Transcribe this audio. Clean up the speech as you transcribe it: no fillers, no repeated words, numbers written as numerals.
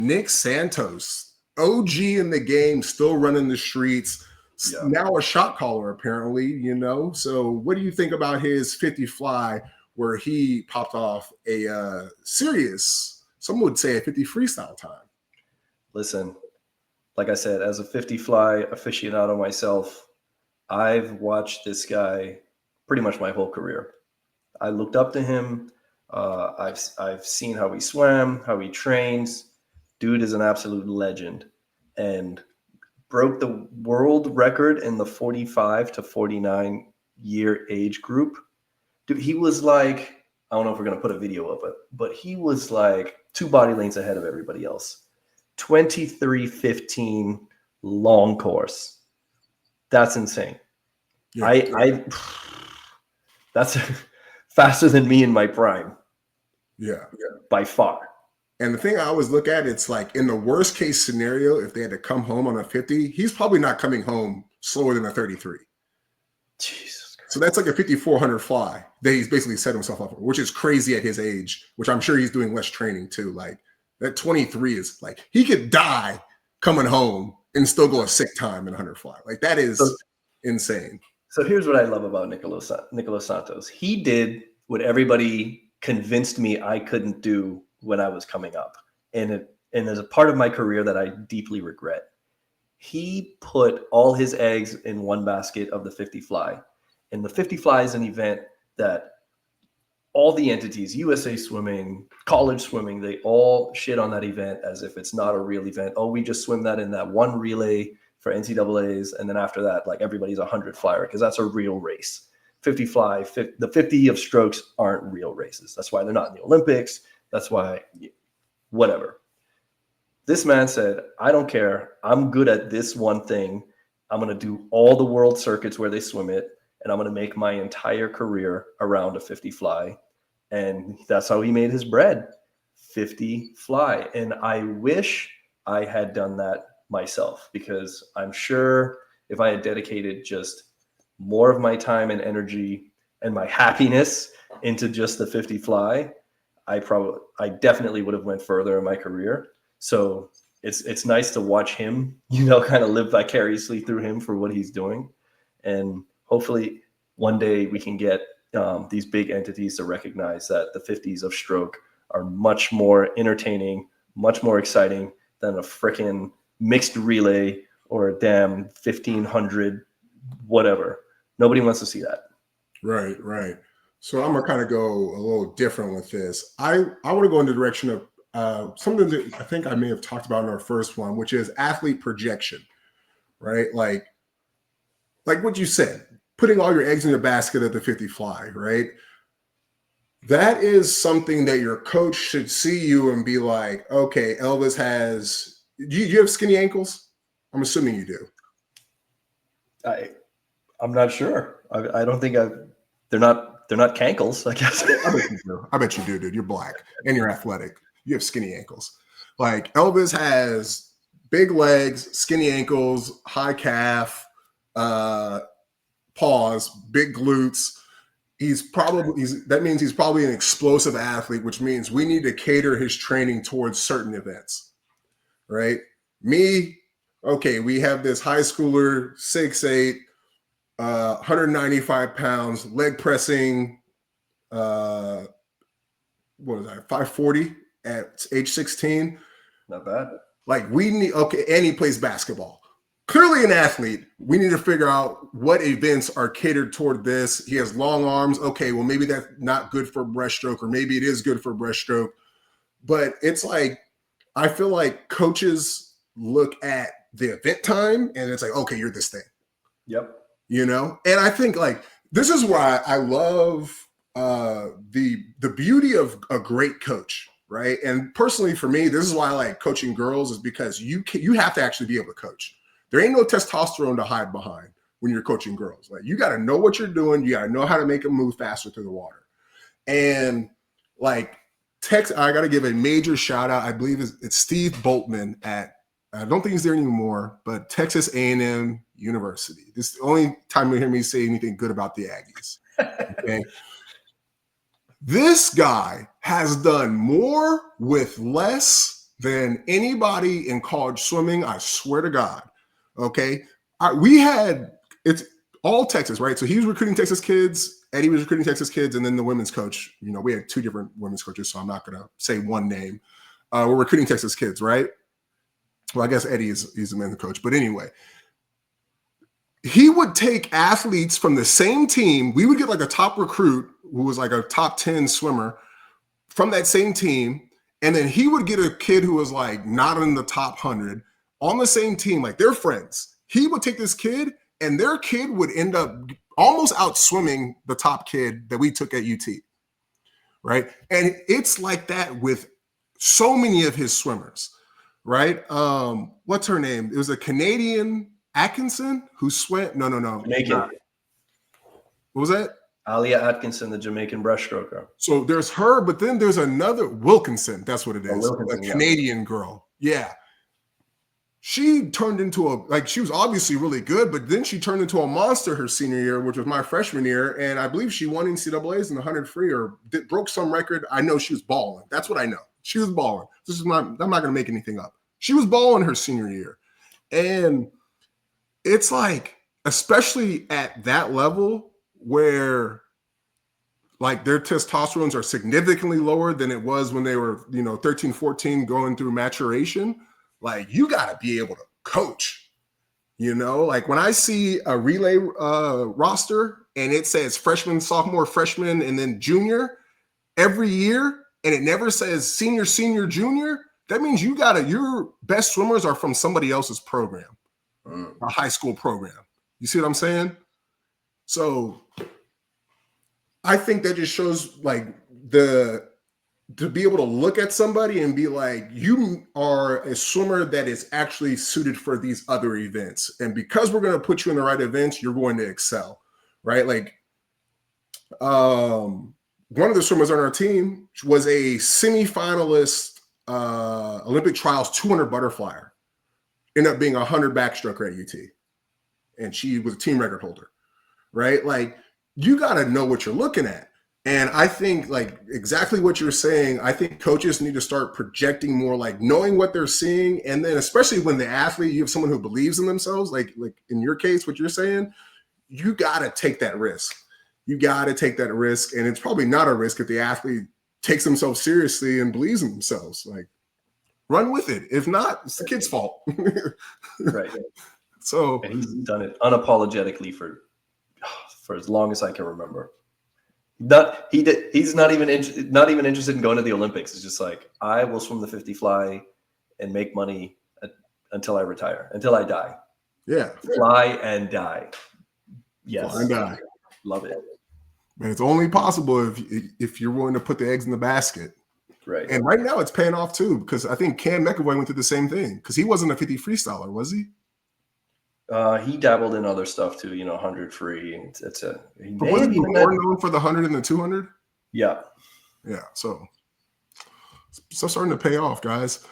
Nic Santos, OG in the game, still running the streets. Yeah. Now a shot caller, apparently, So what do you think about his 50 fly where he popped off a serious, some would say a 50 freestyle time? Listen, like I said, as a 50 fly aficionado myself, I've watched this guy pretty much my whole career. I looked up to him. I've seen how he swam, how he trains. Dude is an absolute legend, and broke the world record in the 45 to 49 year age group. Dude, he was like, I don't know if we're going to put a video of it, but he was like 2 body lengths ahead of everybody else. 23:15 long course. That's insane. Yeah. That's faster than me in my prime. Yeah. By far. And the thing I always look at, it's like in the worst case scenario, if they had to come home on a 50, he's probably not coming home slower than a 33. Jesus Christ. So that's like a 5,400 fly that he's basically set himself up for, which is crazy at his age, which I'm sure he's doing less training too. Like that 23 is like, he could die coming home and still go a sick time in 100 fly. Like that is insane. So here's what I love about Nicolas Santos. He did what everybody convinced me I couldn't do when I was coming up. And there's a part of my career that I deeply regret. He put all his eggs in one basket of the 50 fly. And the 50 fly is an event that all the entities, USA Swimming, college swimming, they all shit on that event as if it's not a real event. Oh, we just swim that in that one relay for NCAAs. And then after that, like everybody's a 100 flyer because that's a real race. 50 fly, the 50 of strokes aren't real races. That's why they're not in the Olympics. That's why, whatever. This man said, I don't care. I'm good at this one thing. I'm going to do all the world circuits where they swim it, and I'm going to make my entire career around a 50 fly. And that's how he made his bread, 50 fly. And I wish I had done that myself, because I'm sure if I had dedicated just more of my time and energy and my happiness into just the 50 fly, I definitely would have went further in my career. So it's nice to watch him, kind of live vicariously through him for what he's doing. And hopefully one day we can get these big entities to recognize that the 50s of stroke are much more entertaining, much more exciting than a freaking mixed relay or a damn 1500 whatever. Nobody wants to see that. Right. So I'm going to kind of go a little different with this. I want to go in the direction of something that I think I may have talked about in our first one, which is athlete projection, right? Like what you said, putting all your eggs in the basket of the 50 fly, right? That is something that your coach should see you and be like, okay, Elvis has, do you have skinny ankles? I'm assuming you do. I'm not sure. I don't think they're not cankles, I guess. I bet you do, dude. You're black and you're athletic. You have skinny ankles. Like Elvis has big legs, skinny ankles, high calf, paws, big glutes. That means he's probably an explosive athlete, which means we need to cater his training towards certain events, right? Me, okay, we have this high schooler, 6'8", 195 pounds, leg pressing, what was I, 540 at age 16. Not bad. Like we need, okay, and he plays basketball. Clearly an athlete. We need to figure out what events are catered toward this. He has long arms. Okay, well, maybe that's not good for breaststroke, or maybe it is good for breaststroke. But it's like, I feel like coaches look at the event time and it's like, okay, you're this thing. Yep. And I think like this is why I love the beauty of a great coach, right? And personally for me, this is why I like coaching girls, is because you have to actually be able to coach. There ain't no testosterone to hide behind when you're coaching girls. Like you got to know what you're doing. You got to know how to make them move faster through the water. And like I got to give a major shout out. I believe it's Steve Boltman I don't think he's there anymore, but Texas A&M University. This is the only time you hear me say anything good about the Aggies. Okay. This guy has done more with less than anybody in college swimming. I swear to God. Okay. We had, it's all Texas, right? So he was recruiting Texas kids. Eddie was recruiting Texas kids. And then the women's coach, we had two different women's coaches. So I'm not going to say one name. We're recruiting Texas kids, right? Well, I guess Eddie he's the men's coach. But anyway, he would take athletes from the same team. We would get like a top recruit who was like a top 10 swimmer from that same team. And then he would get a kid who was like not in the top 100 on the same team, like they're friends. He would take this kid and their kid would end up almost outswimming the top kid that we took at UT, right? And it's like that with so many of his swimmers, right? What's her name? It was a Canadian, Atkinson, who swam. No. Jamaican. What was that? Alia Atkinson, the Jamaican breaststroker. So there's her, but then there's another Wilkinson. That's what it is. A Canadian girl. Yeah. She turned into she was obviously really good, but then she turned into a monster her senior year, which was my freshman year. And I believe she won NCAAs in the 100 free or broke some record. I know she was balling. That's what I know. She was balling. I'm not going to make anything up. She was balling her senior year. And it's like, especially at that level where like their testosterone are significantly lower than it was when they were, 13, 14 going through maturation. Like you got to be able to coach, like when I see a relay roster and it says freshman, sophomore, freshman, and then junior every year, and it never says senior, junior, that means your best swimmers are from somebody else's program, a high school program. You see what I'm saying? So I think that just shows like to be able to look at somebody and be like, you are a swimmer that is actually suited for these other events. And because we're going to put you in the right events, you're going to excel, right? Like one of the swimmers on our team was a semi-finalist Olympic trials 200 butterflyer, ended up being 100 backstroker at UT. And she was a team record holder, right? Like you got to know what you're looking at. And I think like exactly what you're saying, I think coaches need to start projecting more, like knowing what they're seeing. And then especially when the athlete, you have someone who believes in themselves, like in your case, what you're saying, you got to take that risk. You got to take that risk. And it's probably not a risk if the athlete takes themselves seriously and believes in themselves. Like run with it. If not, it's the kid's fault. Right. So and he's done it unapologetically for as long as I can remember. He's not even interested in going to the Olympics. It's just like, I will swim the 50 fly and make money until I retire, until I die. Yeah. Fly and die. Yes. Fly and die. Love it. And it's only possible if you're willing to put the eggs in the basket. Right. And right now it's paying off too, because I think Cam McAvoy went through the same thing because he wasn't a 50 freestyler, was he? He dabbled in other stuff too, 100 free. Wasn't he more known for the 100 and the 200? Yeah. Yeah. So starting to pay off, guys.